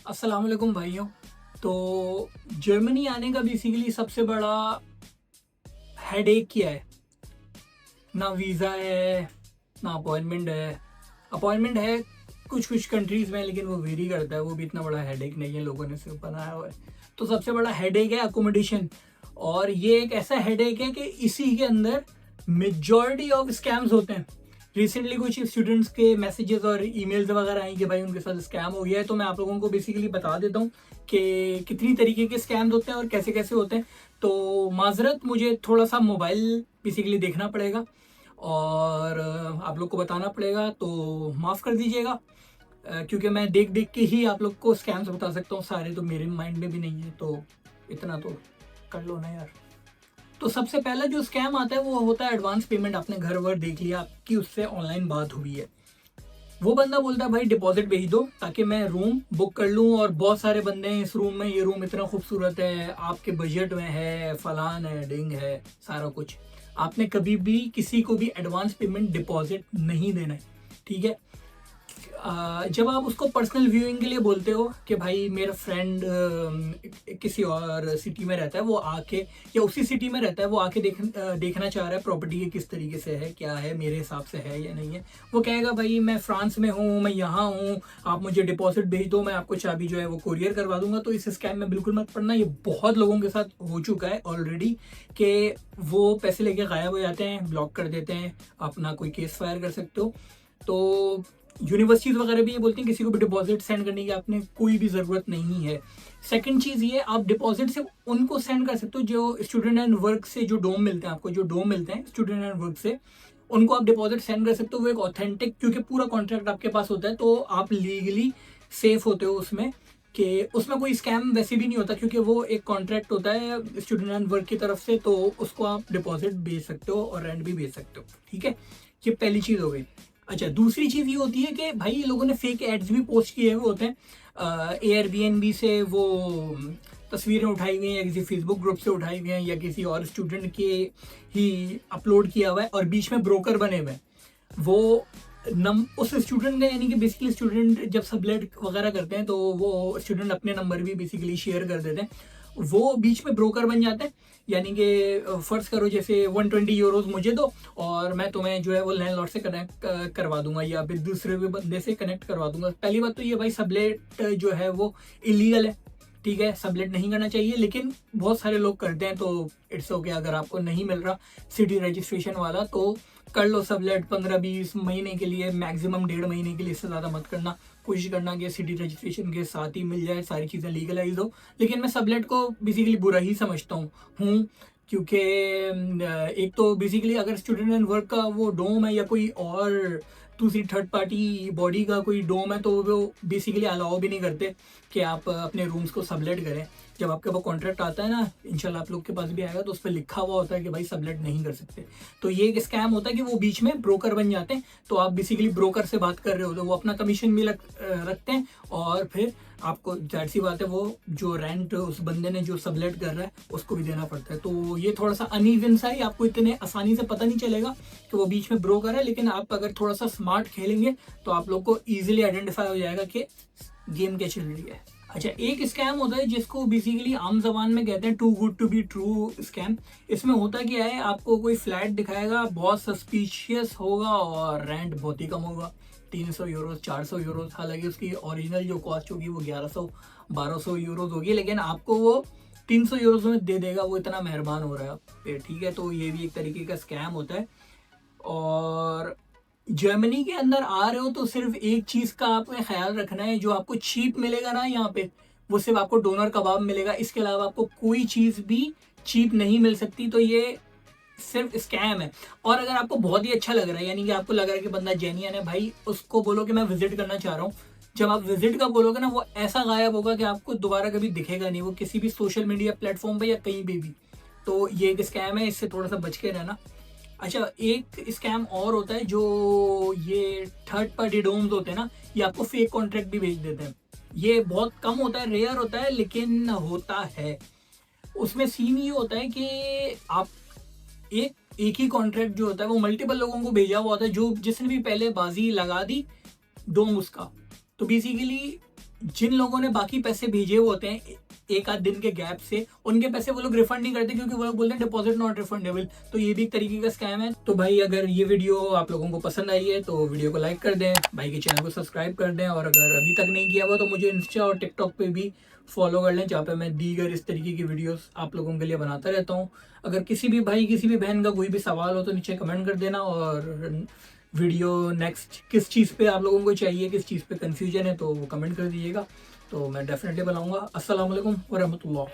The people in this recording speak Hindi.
अस्सलाम वालेकुम भाइयों। तो जर्मनी आने का बेसिकली सबसे बड़ा हेडेक क्या है? ना वीज़ा है, ना अपॉइंटमेंट है। अपॉइंटमेंट है कुछ-कुछ कंट्रीज़ में, लेकिन वो वेरी करता है, वो भी इतना बड़ा हेडेक नहीं है, लोगों ने सिर्फ़ बनाया हुआ है। तो सबसे बड़ा हेडेक है अकोमोडेशन, और ये एक ऐसा हेडेक है कि इसी के अंदर मेजॉरिटी ऑफ स्कैम्स होते हैं। रिसेंटली कुछ स्टूडेंट्स के मैसेजेस और ईमेल्स वगैरह आई कि भाई उनके साथ स्कैम हो गया है, तो मैं आप लोगों को बेसिकली बता देता हूँ कि कितनी तरीके के स्कैम्स होते हैं और कैसे-कैसे होते हैं। तो माज़रत, मुझे थोड़ा-सा मोबाइल बेसिकली देखना पड़ेगा और आप लोग को बताना पड़ेगा, तो माफ़ कर दीजिएगा। क्योंकि मैं देख-देख के ही आप लोग को स्कैम्स बता सकता हूँ, सारे तो मेरे माइंड में भी नहीं है, तो इतना तो कर लो ना यार। तो सबसे पहला जो स्कैम आता है वो होता है एडवांस पेमेंट। आपने घर-वर देख लिया, आपकी उससे ऑनलाइन बात हुई है। वो बंदा बोलता है भाई डिपॉज़िट भेज दो ताकि मैं रूम बुक कर लूँ, और बहुत सारे बंदे हैं इस रूम में, ये रूम इतना खूबसूरत है, आपके बजट में है, फलान है, ढिंग है, सारा कुछ। आपने कभी भी किसी को भी एडवांस पेमेंट डिपॉज़िट नहीं देना है, ठीक है? जब आप उसको पर्सनल व्यूइंग के लिए बोलते हो कि भाई मेरा फ्रेंड किसी और सिटी में रहता है, वो आके, या उसी सिटी में रहता है, वो आके देखना चाह रहा है प्रॉपर्टी के किस तरीके से है, क्या है, मेरे हिसाब से है या नहीं है। वो कहेगा भाई मैं फ्रांस में हूँ, मैं यहाँ हूँ, आप मुझे डिपॉजिट भेज दो, मैं आपको चाबी जो है वो कोरियर करवा दूंगा। तो इस स्कैम में बिल्कुल मत पड़ना, ये बहुत लोगों के साथ हो चुका है ऑलरेडी कि वो पैसे लेके गायब हो जाते हैं, ब्लॉक कर देते हैं, अपना कोई केस फायर कर सकते हो। तो यूनिवर्सिटीज़ वगैरह भी ये बोलती हैं किसी को भी डिपॉजिट सेंड करने की आपने कोई भी ज़रूरत नहीं है। सेकंड चीज़ ये, आप डिपॉजिट से उनको सेंड कर सकते हो जो स्टूडेंट एंड वर्क से जो डोम मिलते हैं, आपको जो डोम मिलते हैं स्टूडेंट एंड वर्क से, उनको आप डिपॉजिट सेंड कर सकते हो। वो एक ऑथेंटिक, क्योंकि पूरा कॉन्ट्रैक्ट आपके पास होता है, तो आप लीगली सेफ होते हो उसमें, कि उसमें कोई स्कैम वैसे भी नहीं होता, क्योंकि वो एक कॉन्ट्रैक्ट होता है स्टूडेंट एंड वर्क की तरफ से, तो उसको आप डिपॉजिट भेज सकते हो और रेंट भी भेज सकते हो, ठीक है? ये पहली चीज़ हो गई। अच्छा, दूसरी चीज़ ये होती है कि भाई लोगों ने फेक एड्स भी पोस्ट किए हुए होते हैं। एयरबीएनबी से वो तस्वीरें उठाई हुई हैं, या किसी फेसबुक ग्रुप से उठाई हुई हैं, या किसी और स्टूडेंट के ही अपलोड किया हुआ है, और बीच में ब्रोकर बने हुए हैं। वो उस स्टूडेंट का, यानी कि बेसिकली स्टूडेंट जब सबलेट वगैरह करते हैं, तो वो स्टूडेंट अपने नंबर भी बेसिकली शेयर कर देते हैं। वो बीच में ब्रोकर बन जाते हैं, यानी कि फ़र्ज़ करो जैसे 120 यूरोज़ मुझे दो, और मैं तुम्हें जो है वो लैंडलॉर्ड से कनेक्ट करवा दूंगा, या फिर दूसरे भी बंदे से कनेक्ट करवा दूंगा। पहली बात तो ये भाई, सबलेट जो है वो इलीगल है, ठीक है? सबलेट नहीं करना चाहिए, लेकिन बहुत सारे लोग करते हैं, तो इट्स ओके। अगर आपको नहीं मिल रहा सिटी रजिस्ट्रेशन वाला, तो कर लो सबलेट 15-20 महीने के लिए, मैक्सिमम 1.5 महीने के लिए, इससे ज़्यादा मत करना। कोशिश करना कि सिटी रजिस्ट्रेशन के साथ ही मिल जाए, सारी चीज़ें लीगलाइज हो। लेकिन मैं सबलेट को बेसिकली बुरा ही समझता हूँ, क्योंकि एक तो बेसिकली अगर स्टूडेंट एंड वर्क का वो डोम है, या कोई और दूसरी थर्ड पार्टी बॉडी का कोई डोम है, तो वो बेसिकली अलाउ भी नहीं करते कि आप अपने रूम्स को सबलेट करें। जब आपके पास कॉन्ट्रैक्ट आता है ना, इंशाल्लाह आप लोग के पास भी आएगा, तो उस पर लिखा हुआ होता है कि भाई सबलेट नहीं कर सकते। तो ये एक स्कैम होता है कि वो बीच में ब्रोकर बन जाते हैं, तो आप बेसिकली ब्रोकर से बात कर रहे हो, तो वो अपना कमीशन भी रखते हैं, और फिर आपको जाहिर सी बात है वो जो रेंट उस बंदे ने जो सबलेट कर रहा है उसको भी देना पड़ता है। तो ये थोड़ा सा अनइवन सा है, आपको इतने आसानी से पता नहीं चलेगा कि वो बीच में ब्रोकर है, लेकिन आप अगर थोड़ा सा स्मार्ट खेलेंगे तो आप लोग को ईजिली आइडेंटिफाई हो जाएगा कि गेम क्या चल रही है। अच्छा, एक स्कैम होता है जिसको बेसिकली आम जबान में कहते हैं too good to be true scam. इसमें होता क्या है, आपको कोई फ्लैट दिखाएगा, बहुत सस्पिशियस होगा और रेंट बहुत ही कम होगा, 300 यूरोज, 400 यूरोज। हालांकि उसकी ओरिजिनल जो कॉस्ट होगी वो 1100-1200 यूरोज होगी, लेकिन आपको वो 300 यूरोज में दे देगा, वो इतना मेहरबान हो रहा है आप पे, ठीक है? तो ये भी एक तरीके का स्कैम होता है। और जर्मनी के अंदर आ रहे हो तो सिर्फ एक चीज़ का आपको ख्याल रखना है, जो आपको चीप मिलेगा ना यहाँ पे, वो सिर्फ आपको डोनर कबाब मिलेगा। इसके अलावा आपको कोई चीज़ भी चीप नहीं मिल सकती। तो ये सिर्फ स्कैम है। और अगर आपको बहुत ही अच्छा लग रहा है, यानी कि आपको लग रहा है कि बंदा जेन्युइन है, भाई उसको बोलो कि मैं विजिट करना चाह रहा हूँ। जब आप विजिट का बोलोगे ना, वो ऐसा गायब होगा कि आपको दोबारा कभी दिखेगा नहीं, वो किसी भी सोशल मीडिया प्लेटफॉर्म पर या कहीं भी। तो ये एक स्कैम है, इससे थोड़ा सा बच के रहना। अच्छा, एक स्कैम और होता है, जो ये थर्ड पार्टी डोम्स होते हैं ना, ये आपको फेक कॉन्ट्रैक्ट भी भेज देते हैं। ये बहुत कम होता है, रेयर होता है, लेकिन होता है। उसमें सीन ये होता है कि आप एक एक ही कॉन्ट्रैक्ट जो होता है वो मल्टीपल लोगों को भेजा हुआ होता है, जो जिसने भी पहले बाजी लगा दी डोम उसका। तो बेसिकली जिन लोगों ने बाकी पैसे भेजे हुए होते हैं एक आध दिन के गैप से, उनके पैसे वो लोग रिफंड नहीं करते, क्योंकि वो लोग बोलते हैं डिपॉजिट नॉट रिफंडेबल। तो ये भी एक तरीके का स्कैम है। तो भाई अगर ये वीडियो आप लोगों को पसंद आई है तो वीडियो को लाइक कर दें, भाई के चैनल को सब्सक्राइब कर दें, और अगर अभी तक नहीं किया हुआ तो मुझे इंस्टा और टिकटॉक पे भी फॉलो कर लें, जहाँ पे मैं दीगर इस तरीके की वीडियोस आप लोगों के लिए बनाता रहता हूँ। अगर किसी भी भाई किसी भी बहन का कोई भी सवाल हो तो नीचे कमेंट कर देना, और वीडियो नेक्स्ट किस चीज़ पे आप लोगों को चाहिए, किस चीज़ पे कंफ्यूजन है, तो वो कमेंट कर दीजिएगा, तो मैं डेफिनेटली बनाऊंगा। अस्सलाम वालेकुम वरहमतुल्लाह।